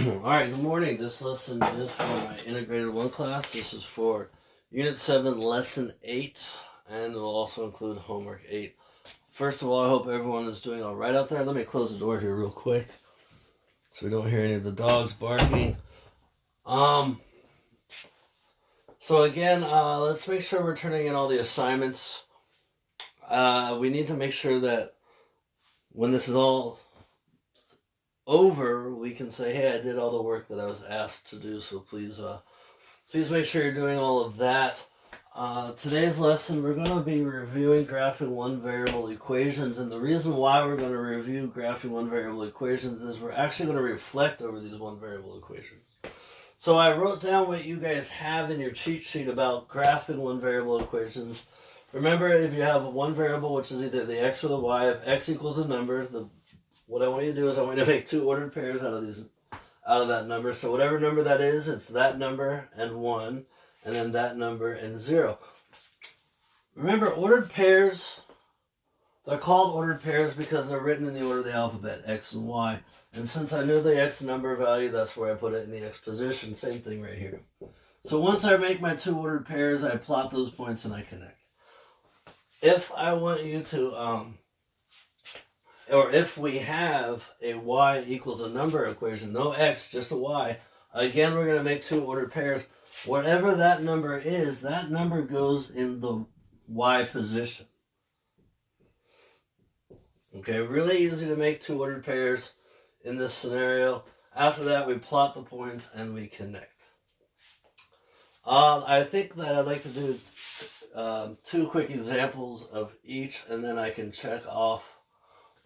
Alright, good morning. This lesson is for my Integrated 1 class. This is for Unit 7, Lesson 8, and it will also include Homework 8. First of all, I hope everyone is doing alright out there. Let me close the door here real quick so we don't hear any of the dogs barking. So again, let's make sure we're turning in all the assignments. We need to make sure that when this is all over, we can say, hey, I did all the work that I was asked to do, so please make sure you're doing all of that. Today's lesson, we're going to be reviewing graphing one variable equations, and the reason why we're going to review graphing one variable equations is we're actually going to reflect over these one variable equations. So I wrote down what you guys have in your cheat sheet about graphing one variable equations. Remember, if you have one variable, which is either the x or the y, if x equals a number, what I want you to do is I want you to make two ordered pairs out of that number. So whatever number that is, it's that number and 1, and then that number and 0. Remember, ordered pairs, they're called ordered pairs because they're written in the order of the alphabet, x and y. And since I knew the x number value, that's where I put it in the x position. Same thing right here. So once I make my two ordered pairs, I plot those points and I connect. If I want you to, or if we have a y equals a number equation, no x, just a y, again, we're going to make two ordered pairs. Whatever that number is, that number goes in the y position. Okay, really easy to make two ordered pairs in this scenario. After that, we plot the points and we connect. I think that I'd like to do two quick examples of each, and then I can check off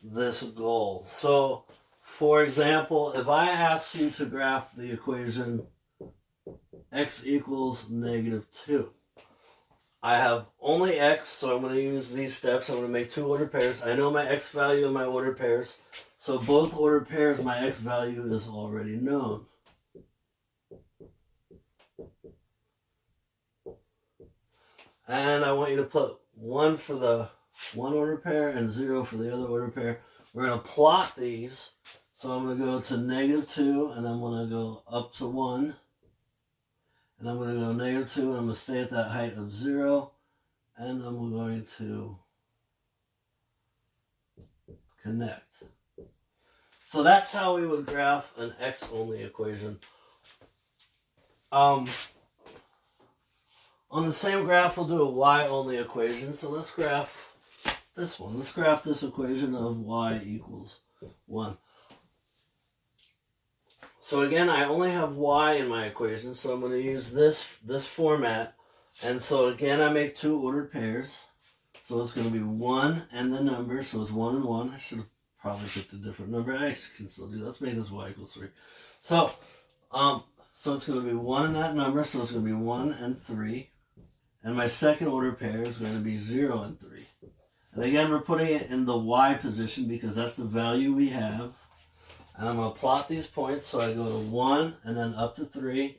this goal. So, for example, if I ask you to graph the equation x equals -2, I have only x, so I'm going to use these steps. I'm going to make two ordered pairs. I know my x value in my ordered pairs, so both ordered pairs, my x value is already known. And I want you to put 1 for the one ordered pair and 0 for the other ordered pair. We're going to plot these. So I'm going to go to -2, and I'm going to go up to 1. And I'm going to go -2, and I'm going to stay at that height of 0. And I'm going to connect. So that's how we would graph an x-only equation. On the same graph, we'll do a y-only equation. So let's graph this one. Let's graph this equation of y equals 1. So again, I only have y in my equation, so I'm going to use this format. And so again, I make two ordered pairs. So it's going to be 1 and the number, so it's 1 and 1. I should have probably picked a different number. I can still do that. Let's make this y equals 3. So it's going to be 1 and that number, so it's going to be 1 and 3. And my second order pair is going to be 0 and 3. And again, we're putting it in the y position because that's the value we have. And I'm going to plot these points. So I go to 1 and then up to 3.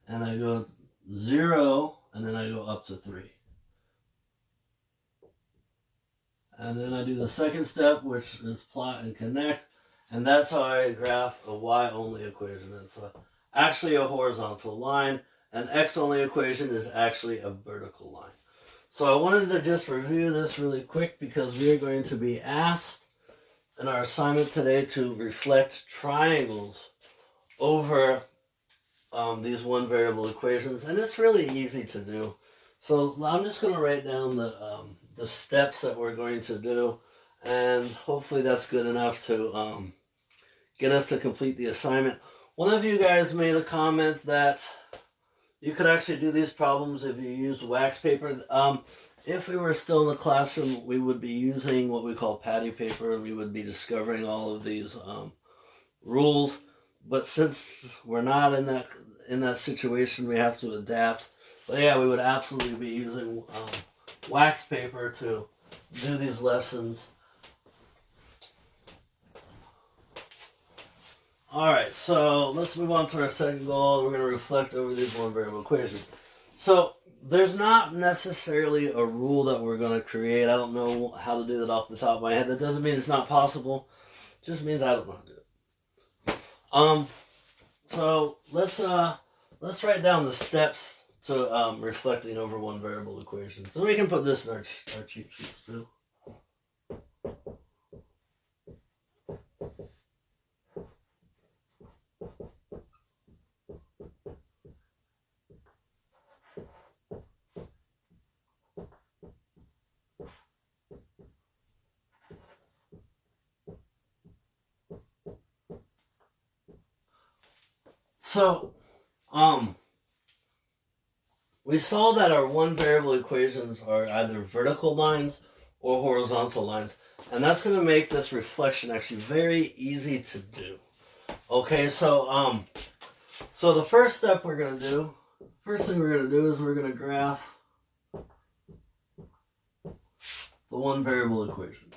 And I go 0 and then I go up to 3. And then I do the second step, which is plot and connect. And that's how I graph a y-only equation. It's actually a horizontal line. An x-only equation is actually a vertical line. So I wanted to just review this really quick because we are going to be asked in our assignment today to reflect triangles over these one variable equations, and it's really easy to do. So I'm just going to write down the steps that we're going to do, and hopefully that's good enough to get us to complete the assignment. One of you guys made a comment that you could actually do these problems if you used wax paper. If we were still in the classroom, we would be using what we call patty paper, and we would be discovering all of these rules. But since we're not in that situation, we have to adapt. But yeah, we would absolutely be using wax paper to do these lessons. Alright, so let's move on to our second goal. We're going to reflect over these one variable equations. So there's not necessarily a rule that we're going to create. I don't know how to do that off the top of my head. That doesn't mean it's not possible. It just means I don't know how to do it. So let's write down the steps to reflecting over one variable equation. So we can put this in our cheat sheets too. So, we saw that our one variable equations are either vertical lines or horizontal lines, and that's going to make this reflection actually very easy to do. Okay, so the first step we're going to do, first thing we're going to do is we're going to graph the one variable equation.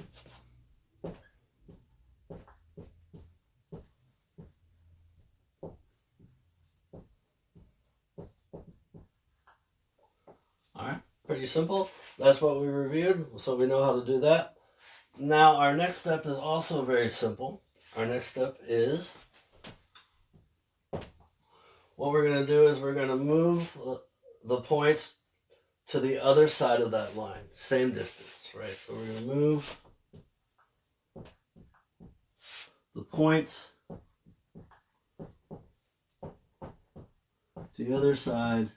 Pretty simple. That's what we reviewed, so we know how to do that. Now our next step is also very simple. Our next step is, what we're going to do is we're going to move the points to the other side of that line, same distance, right? So we're going to move the point to the other side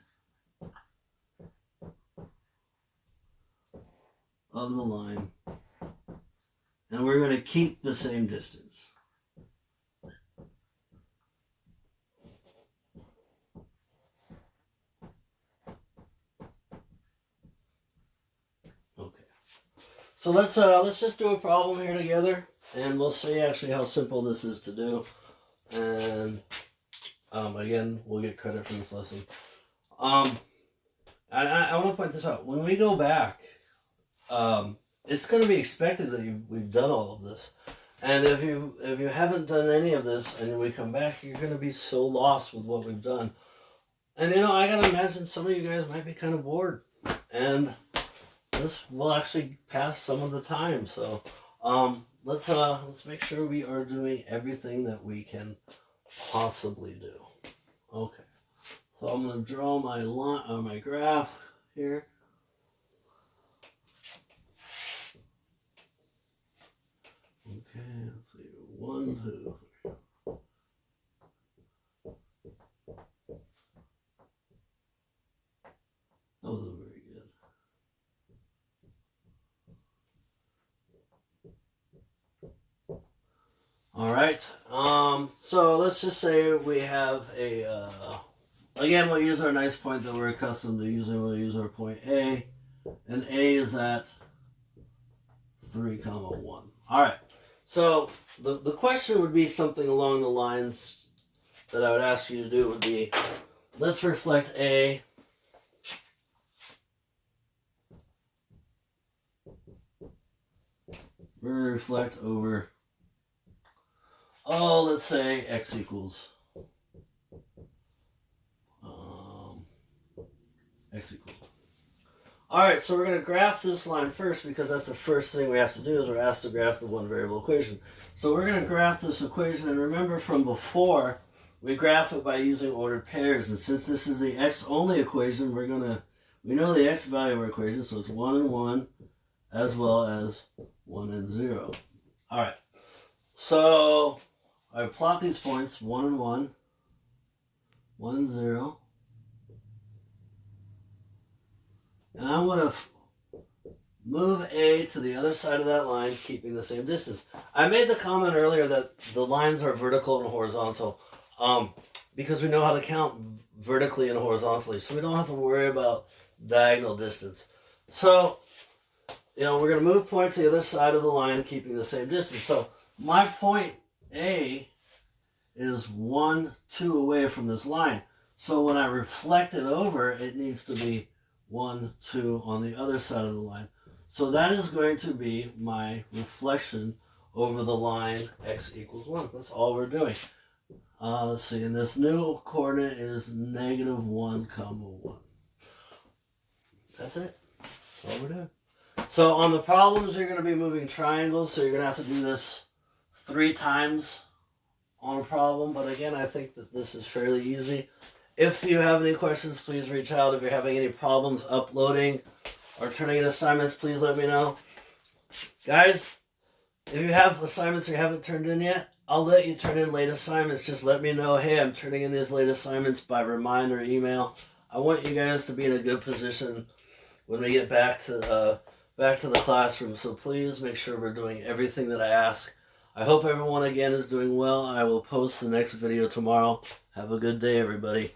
of the line, and we're going to keep the same distance. Okay. So let's just do a problem here together, and we'll see actually how simple this is to do. And again, we'll get credit for this lesson. I want to point this out. When we go back, it's going to be expected that we've done all of this, and if you haven't done any of this and we come back, you're going to be so lost with what we've done. And I gotta imagine some of you guys might be kind of bored, and this will actually pass some of the time. So let's make sure we are doing everything that we can possibly do. Okay, so I'm going to draw my line on my graph here. Okay, let's see, 1, 2, 3. That wasn't very good. All right, so let's just say we have a, again, we'll use our nice point that we're accustomed to using. We'll use our point A, and A is at 3, 1. All right. So the question would be something along the lines that I would ask you to do would be, let's reflect A reflect over, let's say x equals x equals. All right, so we're going to graph this line first because that's the first thing we have to do is we're asked to graph the one variable equation. So we're going to graph this equation, and remember from before, we graph it by using ordered pairs. And since this is the x only equation, we know the x value of our equation, so it's 1 and 1 as well as 1 and 0. All right, so I plot these points, 1 and 1, 1 and 0. And I'm going to move A to the other side of that line, keeping the same distance. I made the comment earlier that the lines are vertical and horizontal because we know how to count vertically and horizontally, so we don't have to worry about diagonal distance. So, we're going to move point to the other side of the line, keeping the same distance. So my point A is 1, 2 away from this line. So when I reflect it over, it needs to be 1, 2 on the other side of the line. So that is going to be my reflection over the line x equals 1. That's all we're doing. Let's see, and this new coordinate is -1, 1. That's it. That's all we're doing. So on the problems, you're going to be moving triangles, so you're going to have to do this 3 times on a problem, but again, I think that this is fairly easy. If you have any questions, please reach out. If you're having any problems uploading or turning in assignments, please let me know. Guys, if you have assignments you haven't turned in yet, I'll let you turn in late assignments. Just let me know, hey, I'm turning in these late assignments by reminder email. I want you guys to be in a good position when we get back to the classroom. So please make sure we're doing everything that I ask. I hope everyone again is doing well. I will post the next video tomorrow. Have a good day, everybody.